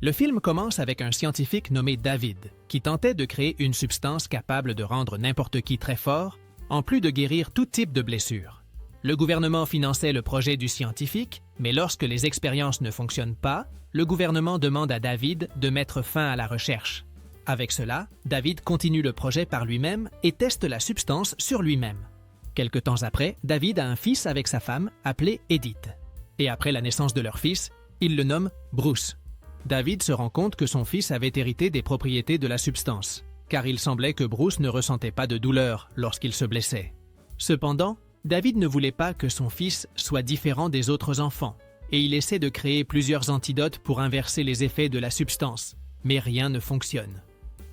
Le film commence avec un scientifique nommé David, qui tentait de créer une substance capable de rendre n'importe qui très fort, en plus de guérir tout type de blessure. Le gouvernement finançait le projet du scientifique, mais lorsque les expériences ne fonctionnent pas, le gouvernement demande à David de mettre fin à la recherche. Avec cela, David continue le projet par lui-même et teste la substance sur lui-même. Quelque temps après, David a un fils avec sa femme, appelé Edith. Et après la naissance de leur fils, il le nomme Bruce. David se rend compte que son fils avait hérité des propriétés de la substance, car il semblait que Bruce ne ressentait pas de douleur lorsqu'il se blessait. Cependant, David ne voulait pas que son fils soit différent des autres enfants, et il essaie de créer plusieurs antidotes pour inverser les effets de la substance, mais rien ne fonctionne.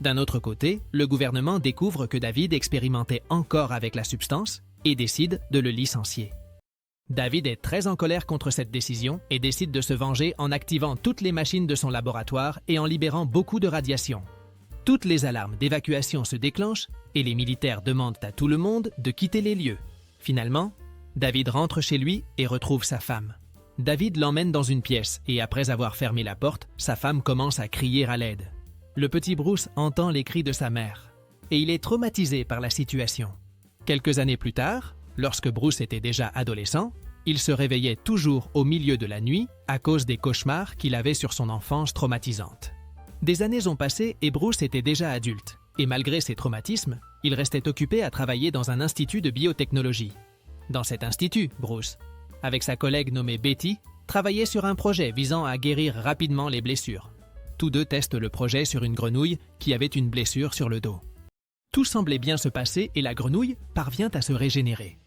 D'un autre côté, le gouvernement découvre que David expérimentait encore avec la substance et décide de le licencier. David est très en colère contre cette décision et décide de se venger en activant toutes les machines de son laboratoire et en libérant beaucoup de radiation. Toutes les alarmes d'évacuation se déclenchent et les militaires demandent à tout le monde de quitter les lieux. Finalement, David rentre chez lui et retrouve sa femme. David l'emmène dans une pièce et après avoir fermé la porte, sa femme commence à crier à l'aide. Le petit Bruce entend les cris de sa mère et il est traumatisé par la situation. Quelques années plus tard, lorsque Bruce était déjà adolescent, il se réveillait toujours au milieu de la nuit à cause des cauchemars qu'il avait sur son enfance traumatisante. Des années ont passé et Bruce était déjà adulte, et malgré ses traumatismes, il restait occupé à travailler dans un institut de biotechnologie. Dans cet institut, Bruce, avec sa collègue nommée Betty, travaillait sur un projet visant à guérir rapidement les blessures. Tous deux testent le projet sur une grenouille qui avait une blessure sur le dos. Tout semblait bien se passer et la grenouille parvient à se régénérer.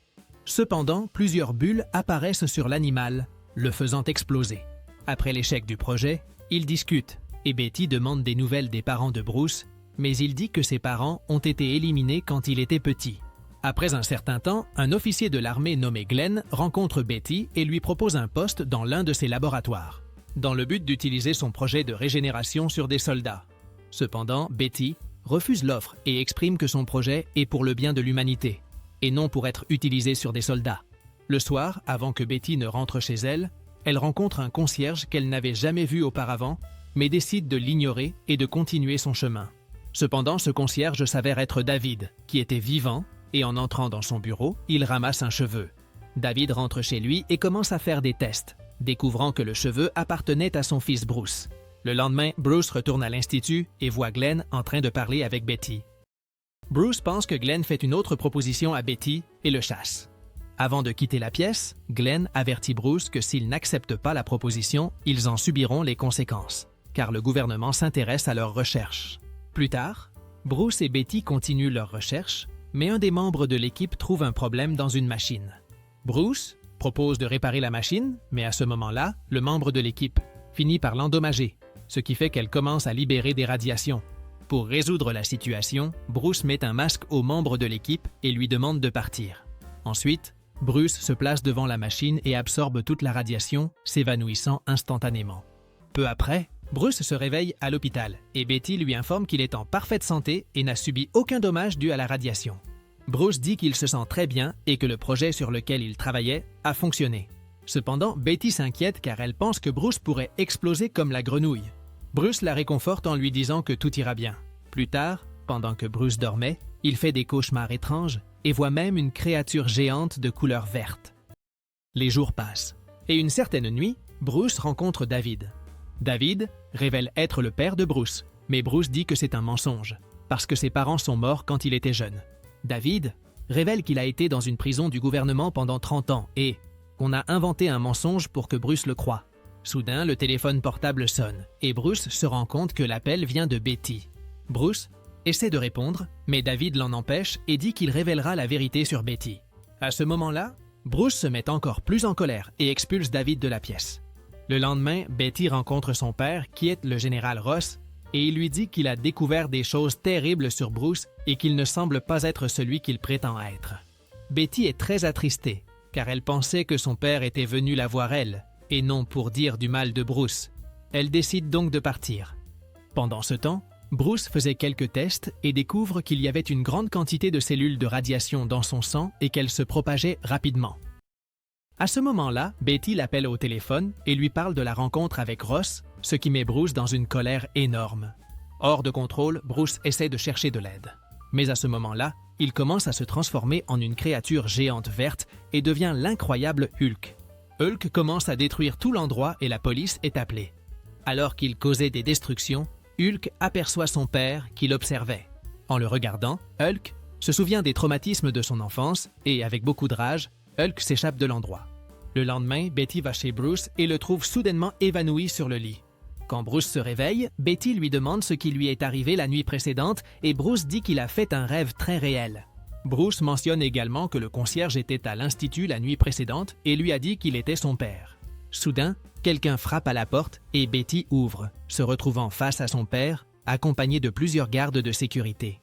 Cependant, plusieurs bulles apparaissent sur l'animal, le faisant exploser. Après l'échec du projet, ils discutent et Betty demande des nouvelles des parents de Bruce, mais il dit que ses parents ont été éliminés quand il était petit. Après un certain temps, un officier de l'armée nommé Glenn rencontre Betty et lui propose un poste dans l'un de ses laboratoires, dans le but d'utiliser son projet de régénération sur des soldats. Cependant, Betty refuse l'offre et exprime que son projet est pour le bien de l'humanité, et non pour être utilisé sur des soldats. Le soir, avant que Betty ne rentre chez elle, elle rencontre un concierge qu'elle n'avait jamais vu auparavant, mais décide de l'ignorer et de continuer son chemin. Cependant, ce concierge s'avère être David, qui était vivant, et en entrant dans son bureau, il ramasse un cheveu. David rentre chez lui et commence à faire des tests, découvrant que le cheveu appartenait à son fils Bruce. Le lendemain, Bruce retourne à l'institut et voit Glenn en train de parler avec Betty. Bruce pense que Glenn fait une autre proposition à Betty et le chasse. Avant de quitter la pièce, Glenn avertit Bruce que s'ils n'acceptent pas la proposition, ils en subiront les conséquences, car le gouvernement s'intéresse à leurs recherches. Plus tard, Bruce et Betty continuent leurs recherches, mais un des membres de l'équipe trouve un problème dans une machine. Bruce propose de réparer la machine, mais à ce moment-là, le membre de l'équipe finit par l'endommager, ce qui fait qu'elle commence à libérer des radiations. Pour résoudre la situation, Bruce met un masque au membre de l'équipe et lui demande de partir. Ensuite, Bruce se place devant la machine et absorbe toute la radiation, s'évanouissant instantanément. Peu après, Bruce se réveille à l'hôpital et Betty lui informe qu'il est en parfaite santé et n'a subi aucun dommage dû à la radiation. Bruce dit qu'il se sent très bien et que le projet sur lequel il travaillait a fonctionné. Cependant, Betty s'inquiète car elle pense que Bruce pourrait exploser comme la grenouille. Bruce la réconforte en lui disant que tout ira bien. Plus tard, pendant que Bruce dormait, il fait des cauchemars étranges et voit même une créature géante de couleur verte. Les jours passent et une certaine nuit, Bruce rencontre David. David révèle être le père de Bruce, mais Bruce dit que c'est un mensonge, parce que ses parents sont morts quand il était jeune. David révèle qu'il a été dans une prison du gouvernement pendant 30 ans et qu'on a inventé un mensonge pour que Bruce le croie. Soudain, le téléphone portable sonne et Bruce se rend compte que l'appel vient de Betty. Bruce essaie de répondre, mais David l'en empêche et dit qu'il révélera la vérité sur Betty. À ce moment-là, Bruce se met encore plus en colère et expulse David de la pièce. Le lendemain, Betty rencontre son père, qui est le général Ross, et il lui dit qu'il a découvert des choses terribles sur Bruce et qu'il ne semble pas être celui qu'il prétend être. Betty est très attristée, car elle pensait que son père était venu la voir elle, et non pour dire du mal de Bruce. Elle décide donc de partir. Pendant ce temps, Bruce faisait quelques tests et découvre qu'il y avait une grande quantité de cellules de radiation dans son sang et qu'elles se propageaient rapidement. À ce moment-là, Betty l'appelle au téléphone et lui parle de la rencontre avec Ross, ce qui met Bruce dans une colère énorme. Hors de contrôle, Bruce essaie de chercher de l'aide. Mais à ce moment-là, il commence à se transformer en une créature géante verte et devient l'incroyable Hulk. Hulk commence à détruire tout l'endroit et la police est appelée. Alors qu'il causait des destructions, Hulk aperçoit son père qui l'observait. En le regardant, Hulk se souvient des traumatismes de son enfance et, avec beaucoup de rage, Hulk s'échappe de l'endroit. Le lendemain, Betty va chez Bruce et le trouve soudainement évanoui sur le lit. Quand Bruce se réveille, Betty lui demande ce qui lui est arrivé la nuit précédente et Bruce dit qu'il a fait un rêve très réel. Bruce mentionne également que le concierge était à l'institut la nuit précédente et lui a dit qu'il était son père. Soudain, quelqu'un frappe à la porte et Betty ouvre, se retrouvant face à son père, accompagné de plusieurs gardes de sécurité.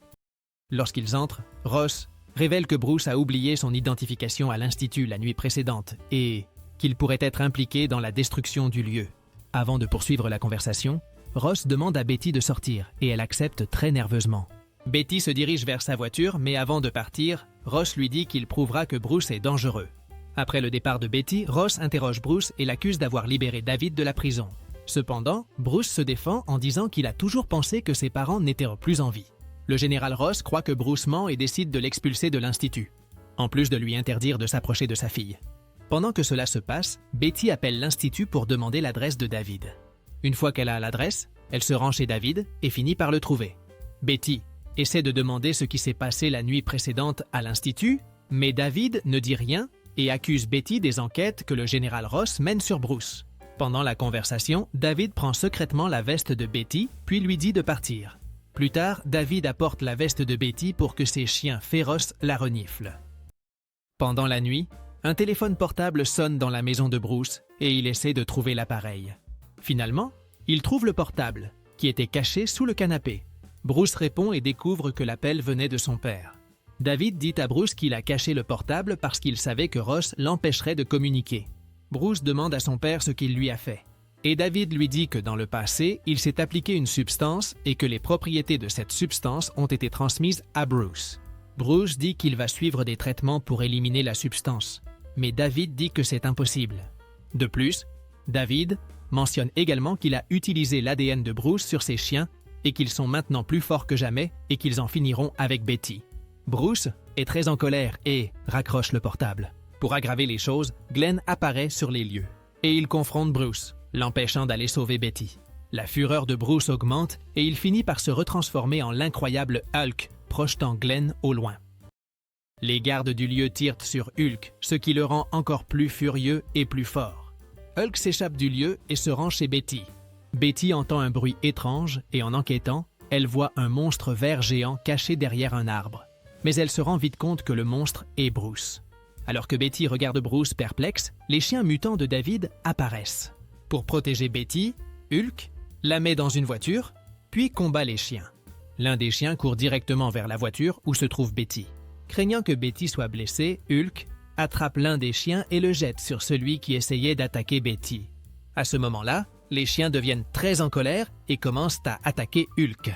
Lorsqu'ils entrent, Ross révèle que Bruce a oublié son identification à l'institut la nuit précédente et qu'il pourrait être impliqué dans la destruction du lieu. Avant de poursuivre la conversation, Ross demande à Betty de sortir et elle accepte très nerveusement. Betty se dirige vers sa voiture, mais avant de partir, Ross lui dit qu'il prouvera que Bruce est dangereux. Après le départ de Betty, Ross interroge Bruce et l'accuse d'avoir libéré David de la prison. Cependant, Bruce se défend en disant qu'il a toujours pensé que ses parents n'étaient plus en vie. Le général Ross croit que Bruce ment et décide de l'expulser de l'institut, en plus de lui interdire de s'approcher de sa fille. Pendant que cela se passe, Betty appelle l'institut pour demander l'adresse de David. Une fois qu'elle a l'adresse, elle se rend chez David et finit par le trouver. Betty essaie de demander ce qui s'est passé la nuit précédente à l'institut, mais David ne dit rien et accuse Betty des enquêtes que le général Ross mène sur Bruce. Pendant la conversation, David prend secrètement la veste de Betty, puis lui dit de partir. Plus tard, David apporte la veste de Betty pour que ses chiens féroces la reniflent. Pendant la nuit, un téléphone portable sonne dans la maison de Bruce et il essaie de trouver l'appareil. Finalement, il trouve le portable, qui était caché sous le canapé. Bruce répond et découvre que l'appel venait de son père. David dit à Bruce qu'il a caché le portable parce qu'il savait que Ross l'empêcherait de communiquer. Bruce demande à son père ce qu'il lui a fait. Et David lui dit que dans le passé, il s'est appliqué une substance et que les propriétés de cette substance ont été transmises à Bruce. Bruce dit qu'il va suivre des traitements pour éliminer la substance, mais David dit que c'est impossible. De plus, David mentionne également qu'il a utilisé l'ADN de Bruce sur ses chiens et qu'ils sont maintenant plus forts que jamais et qu'ils en finiront avec Betty. Bruce est très en colère et raccroche le portable. Pour aggraver les choses, Glenn apparaît sur les lieux et il confronte Bruce, l'empêchant d'aller sauver Betty. La fureur de Bruce augmente et il finit par se retransformer en l'incroyable Hulk, projetant Glenn au loin. Les gardes du lieu tirent sur Hulk, ce qui le rend encore plus furieux et plus fort. Hulk s'échappe du lieu et se rend chez Betty. Betty entend un bruit étrange et en enquêtant, elle voit un monstre vert géant caché derrière un arbre. Mais elle se rend vite compte que le monstre est Bruce. Alors que Betty regarde Bruce perplexe, les chiens mutants de David apparaissent. Pour protéger Betty, Hulk la met dans une voiture, puis combat les chiens. L'un des chiens court directement vers la voiture où se trouve Betty. Craignant que Betty soit blessée, Hulk attrape l'un des chiens et le jette sur celui qui essayait d'attaquer Betty. À ce moment-là, les chiens deviennent très en colère et commencent à attaquer Hulk.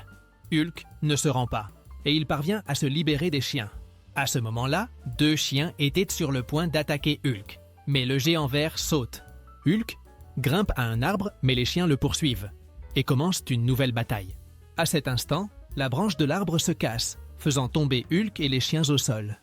Hulk ne se rend pas et il parvient à se libérer des chiens. À ce moment-là, 2 chiens étaient sur le point d'attaquer Hulk, mais le géant vert saute. Hulk grimpe à un arbre, mais les chiens le poursuivent et commencent une nouvelle bataille. À cet instant, la branche de l'arbre se casse, faisant tomber Hulk et les chiens au sol.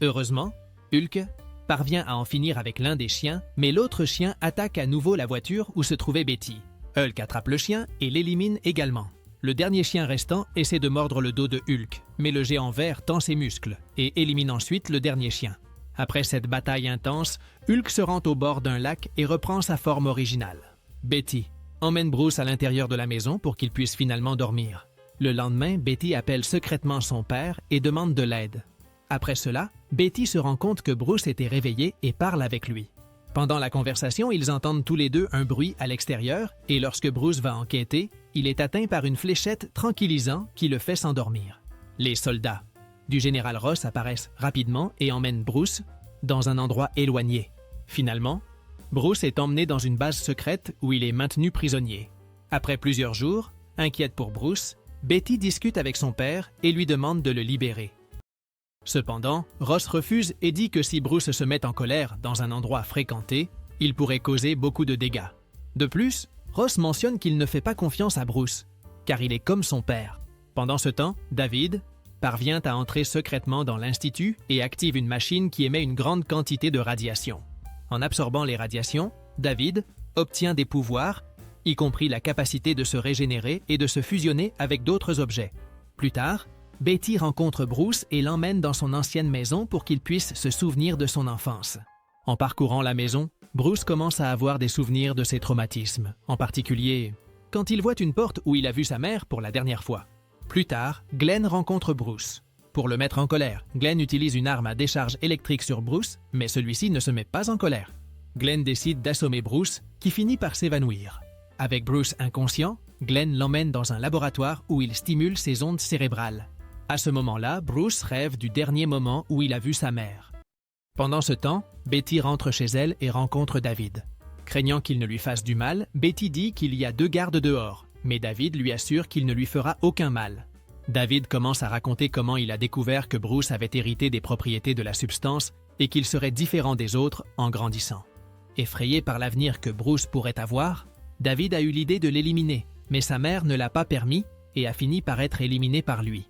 Heureusement, Hulk parvient à en finir avec l'un des chiens, mais l'autre chien attaque à nouveau la voiture où se trouvait Betty. Hulk attrape le chien et l'élimine également. Le dernier chien restant essaie de mordre le dos de Hulk, mais le géant vert tend ses muscles et élimine ensuite le dernier chien. Après cette bataille intense, Hulk se rend au bord d'un lac et reprend sa forme originale. Betty emmène Bruce à l'intérieur de la maison pour qu'il puisse finalement dormir. Le lendemain, Betty appelle secrètement son père et demande de l'aide. Après cela, Betty se rend compte que Bruce était réveillé et parle avec lui. Pendant la conversation, ils entendent tous les deux un bruit à l'extérieur et lorsque Bruce va enquêter, il est atteint par une fléchette tranquillisant qui le fait s'endormir. Les soldats du général Ross apparaissent rapidement et emmènent Bruce dans un endroit éloigné. Finalement, Bruce est emmené dans une base secrète où il est maintenu prisonnier. Après plusieurs jours, inquiète pour Bruce, Betty discute avec son père et lui demande de le libérer. Cependant, Ross refuse et dit que si Bruce se met en colère dans un endroit fréquenté, il pourrait causer beaucoup de dégâts. De plus, Ross mentionne qu'il ne fait pas confiance à Bruce, car il est comme son père. Pendant ce temps, David parvient à entrer secrètement dans l'Institut et active une machine qui émet une grande quantité de radiation. En absorbant les radiations, David obtient des pouvoirs, y compris la capacité de se régénérer et de se fusionner avec d'autres objets. Plus tard, Betty rencontre Bruce et l'emmène dans son ancienne maison pour qu'il puisse se souvenir de son enfance. En parcourant la maison, Bruce commence à avoir des souvenirs de ses traumatismes, en particulier quand il voit une porte où il a vu sa mère pour la dernière fois. Plus tard, Glenn rencontre Bruce. Pour le mettre en colère, Glenn utilise une arme à décharge électrique sur Bruce, mais celui-ci ne se met pas en colère. Glenn décide d'assommer Bruce, qui finit par s'évanouir. Avec Bruce inconscient, Glenn l'emmène dans un laboratoire où il stimule ses ondes cérébrales. À ce moment-là, Bruce rêve du dernier moment où il a vu sa mère. Pendant ce temps, Betty rentre chez elle et rencontre David. Craignant qu'il ne lui fasse du mal, Betty dit qu'il y a 2 gardes dehors, mais David lui assure qu'il ne lui fera aucun mal. David commence à raconter comment il a découvert que Bruce avait hérité des propriétés de la substance et qu'il serait différent des autres en grandissant. Effrayé par l'avenir que Bruce pourrait avoir, David a eu l'idée de l'éliminer, mais sa mère ne l'a pas permis et a fini par être éliminé par lui.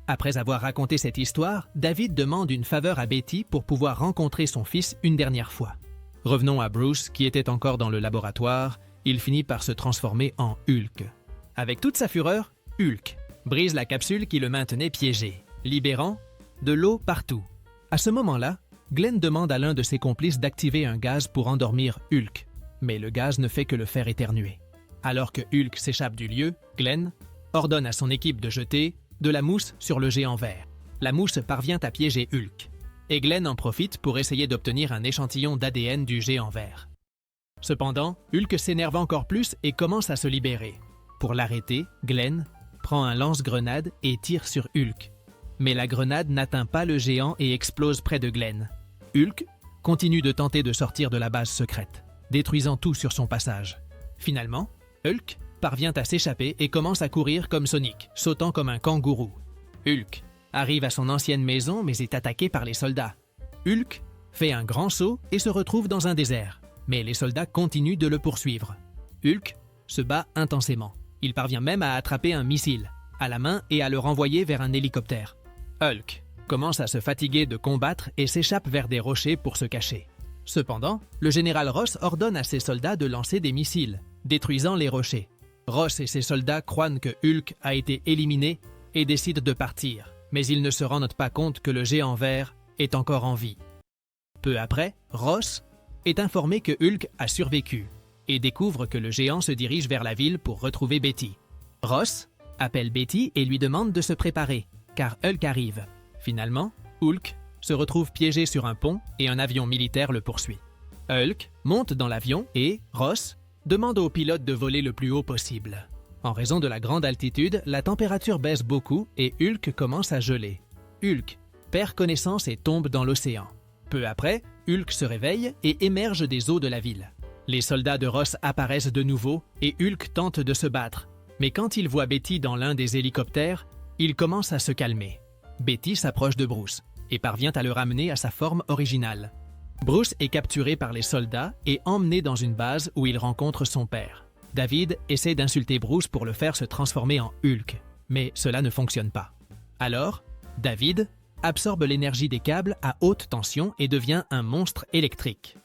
Après avoir raconté cette histoire, David demande une faveur à Betty pour pouvoir rencontrer son fils une dernière fois. Revenons à Bruce, qui était encore dans le laboratoire. Il finit par se transformer en Hulk. Avec toute sa fureur, Hulk brise la capsule qui le maintenait piégé, libérant de l'eau partout. À ce moment-là, Glenn demande à l'un de ses complices d'activer un gaz pour endormir Hulk, mais le gaz ne fait que le faire éternuer. Alors que Hulk s'échappe du lieu, Glenn ordonne à son équipe de jeter de la mousse sur le géant vert. La mousse parvient à piéger Hulk, et Glenn en profite pour essayer d'obtenir un échantillon d'ADN du géant vert. Cependant, Hulk s'énerve encore plus et commence à se libérer. Pour l'arrêter, Glenn prend un lance-grenade et tire sur Hulk. Mais la grenade n'atteint pas le géant et explose près de Glenn. Hulk continue de tenter de sortir de la base secrète, détruisant tout sur son passage. Finalement, Hulk parvient à s'échapper et commence à courir comme Sonic, sautant comme un kangourou. Hulk arrive à son ancienne maison mais est attaqué par les soldats. Hulk fait un grand saut et se retrouve dans un désert, mais les soldats continuent de le poursuivre. Hulk se bat intensément. Il parvient même à attraper un missile à la main et à le renvoyer vers un hélicoptère. Hulk commence à se fatiguer de combattre et s'échappe vers des rochers pour se cacher. Cependant, le général Ross ordonne à ses soldats de lancer des missiles, détruisant les rochers. Ross et ses soldats croient que Hulk a été éliminé et décident de partir, mais ils ne se rendent pas compte que le géant vert est encore en vie. Peu après, Ross est informé que Hulk a survécu et découvre que le géant se dirige vers la ville pour retrouver Betty. Ross appelle Betty et lui demande de se préparer, car Hulk arrive. Finalement, Hulk se retrouve piégé sur un pont et un avion militaire le poursuit. Hulk monte dans l'avion et Ross demande au pilote de voler le plus haut possible. En raison de la grande altitude, la température baisse beaucoup et Hulk commence à geler. Hulk perd connaissance et tombe dans l'océan. Peu après, Hulk se réveille et émerge des eaux de la ville. Les soldats de Ross apparaissent de nouveau et Hulk tente de se battre. Mais quand il voit Betty dans l'un des hélicoptères, il commence à se calmer. Betty s'approche de Bruce et parvient à le ramener à sa forme originale. Bruce est capturé par les soldats et emmené dans une base où il rencontre son père. David essaie d'insulter Bruce pour le faire se transformer en Hulk, mais cela ne fonctionne pas. Alors, David absorbe l'énergie des câbles à haute tension et devient un monstre électrique.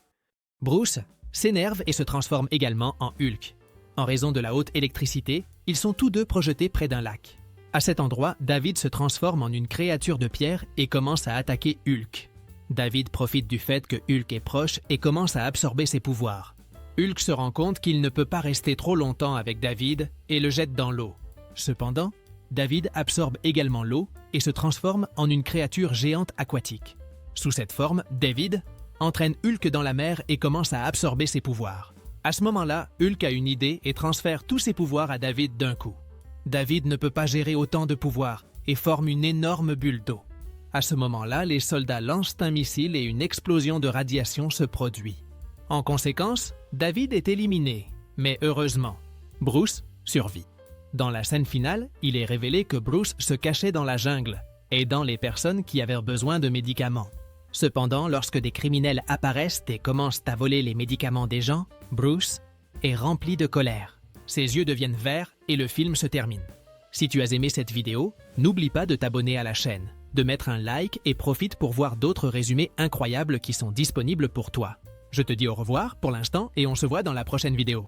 Bruce s'énerve et se transforme également en Hulk. En raison de la haute électricité, ils sont tous deux projetés près d'un lac. À cet endroit, David se transforme en une créature de pierre et commence à attaquer Hulk. David profite du fait que Hulk est proche et commence à absorber ses pouvoirs. Hulk se rend compte qu'il ne peut pas rester trop longtemps avec David et le jette dans l'eau. Cependant, David absorbe également l'eau et se transforme en une créature géante aquatique. Sous cette forme, David entraîne Hulk dans la mer et commence à absorber ses pouvoirs. À ce moment-là, Hulk a une idée et transfère tous ses pouvoirs à David d'un coup. David ne peut pas gérer autant de pouvoirs et forme une énorme bulle d'eau. À ce moment-là, les soldats lancent un missile et une explosion de radiation se produit. En conséquence, David est éliminé, mais heureusement, Bruce survit. Dans la scène finale, il est révélé que Bruce se cachait dans la jungle aidant les personnes qui avaient besoin de médicaments. Cependant, lorsque des criminels apparaissent et commencent à voler les médicaments des gens, Bruce est rempli de colère. Ses yeux deviennent verts et le film se termine. Si tu as aimé cette vidéo, n'oublie pas de t'abonner à la chaîne, de mettre un like et profite pour voir d'autres résumés incroyables qui sont disponibles pour toi. Je te dis au revoir pour l'instant et on se voit dans la prochaine vidéo.